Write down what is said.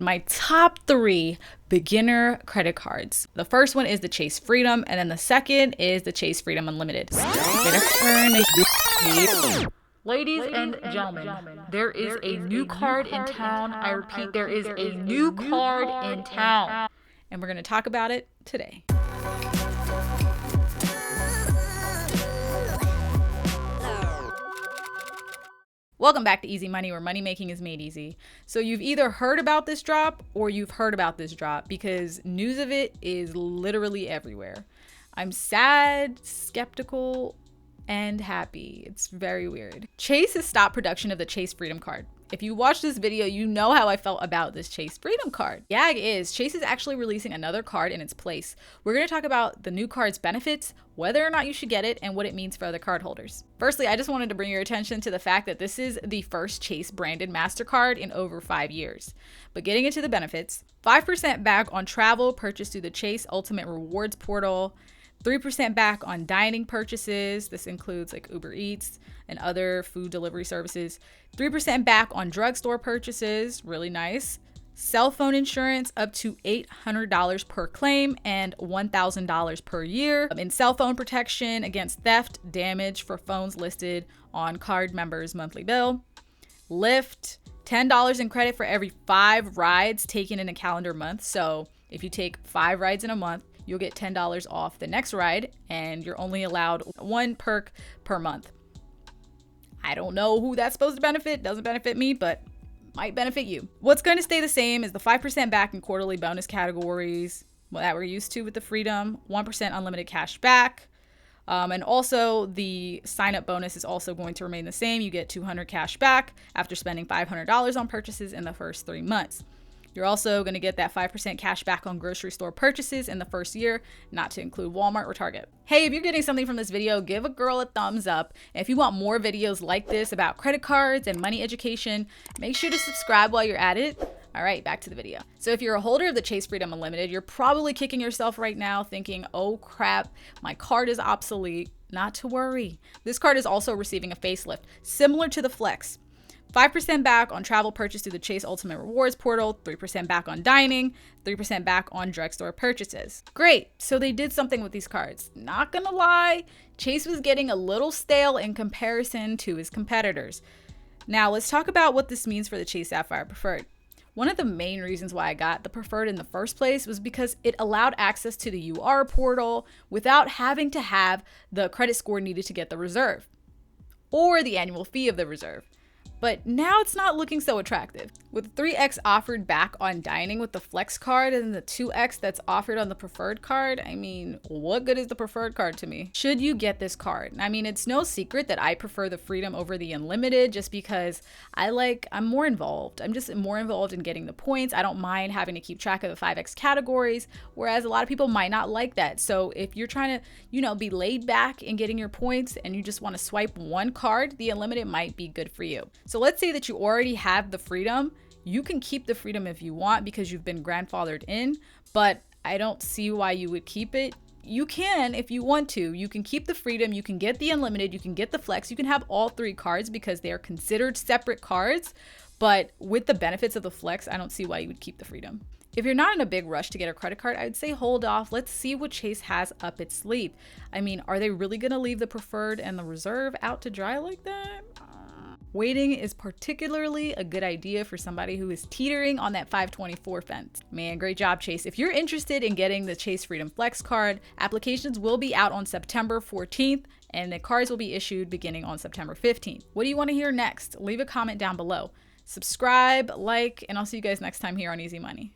My top 3 beginner credit cards. The first one is the Chase Freedom, and then the second is the Chase Freedom Unlimited. Ladies and gentlemen, there is a new card in town. I repeat, there is a new card in town. And we're going to talk about it today. Welcome back to Easy Money, where money making is made easy. So you've either heard about this drop or you've heard about this drop because news of it is literally everywhere. I'm sad, skeptical, and happy. It's very weird. Chase has stopped production of the Chase Freedom card. If you watch this video, you know how I felt about this Chase Freedom card. Gag is, Chase is actually releasing another card in its place. We're going to talk about the new card's benefits, whether or not you should get it, and what it means for other cardholders. Firstly, I just wanted to bring your attention to the fact that this is the first Chase branded MasterCard in over 5 years. But getting into the benefits, 5% back on travel purchased through the Chase Ultimate Rewards portal, 3% back on dining purchases. This includes like Uber Eats and other food delivery services. 3% back on drugstore purchases, really nice. Cell phone insurance up to $800 per claim and $1,000 per year. In cell phone protection against theft, damage for phones listed on card members' monthly bill. Lyft, $10 in credit for every 5 rides taken in a calendar month. So if you take 5 rides in a month, you'll get $10 off the next ride, and you're only allowed 1 perk per month. I don't know who that's supposed to benefit. Doesn't benefit me, but might benefit you. What's going to stay the same is the 5% back in quarterly bonus categories that we're used to with the Freedom, 1% unlimited cash back. And also the sign-up bonus is also going to remain the same. You get $200 cash back after spending $500 on purchases in the first 3 months. You're also going to get that 5% cash back on grocery store purchases in the first year, not to include Walmart or Target. Hey, if you're getting something from this video, give a girl a thumbs up. And if you want more videos like this about credit cards and money education, make sure to subscribe while you're at it. All right, back to the video. So if you're a holder of the Chase Freedom Unlimited, you're probably kicking yourself right now thinking, oh crap, my card is obsolete. Not to worry. This card is also receiving a facelift, similar to the Flex. 5% back on travel purchase through the Chase Ultimate Rewards portal, 3% back on dining, 3% back on drugstore purchases. Great, so they did something with these cards. Not gonna lie, Chase was getting a little stale in comparison to his competitors. Now let's talk about what this means for the Chase Sapphire Preferred. One of the main reasons why I got the Preferred in the first place was because it allowed access to the UR portal without having to have the credit score needed to get the Reserve or the annual fee of the Reserve. But now it's not looking so attractive. With 3x offered back on dining with the Flex card and the 2x that's offered on the Preferred card, I mean, what good is the Preferred card to me? Should you get this card? I mean, it's no secret that I prefer the Freedom over the Unlimited just because I'm more involved. I'm just more involved in getting the points. I don't mind having to keep track of the 5x categories, whereas a lot of people might not like that. So if you're trying to, be laid back in getting your points and you just want to swipe one card, the Unlimited might be good for you. So let's say that you already have the Freedom. You can keep the Freedom if you want because you've been grandfathered in, but I don't see why you would keep it. You can if you want to. You can keep the Freedom, you can get the Unlimited, you can get the Flex, you can have all 3 cards because they are considered separate cards, but with the benefits of the Flex, I don't see why you would keep the Freedom. If you're not in a big rush to get a credit card, I would say hold off. Let's see what Chase has up its sleeve. I mean, are they really going to leave the Preferred and the Reserve out to dry like that? Waiting is particularly a good idea for somebody who is teetering on that 524 fence. Man, great job, Chase. If you're interested in getting the Chase Freedom Flex card, applications will be out on September 14th, and the cards will be issued beginning on September 15th. What do you want to hear next? Leave a comment down below. Subscribe, like, and I'll see you guys next time here on Easy Money.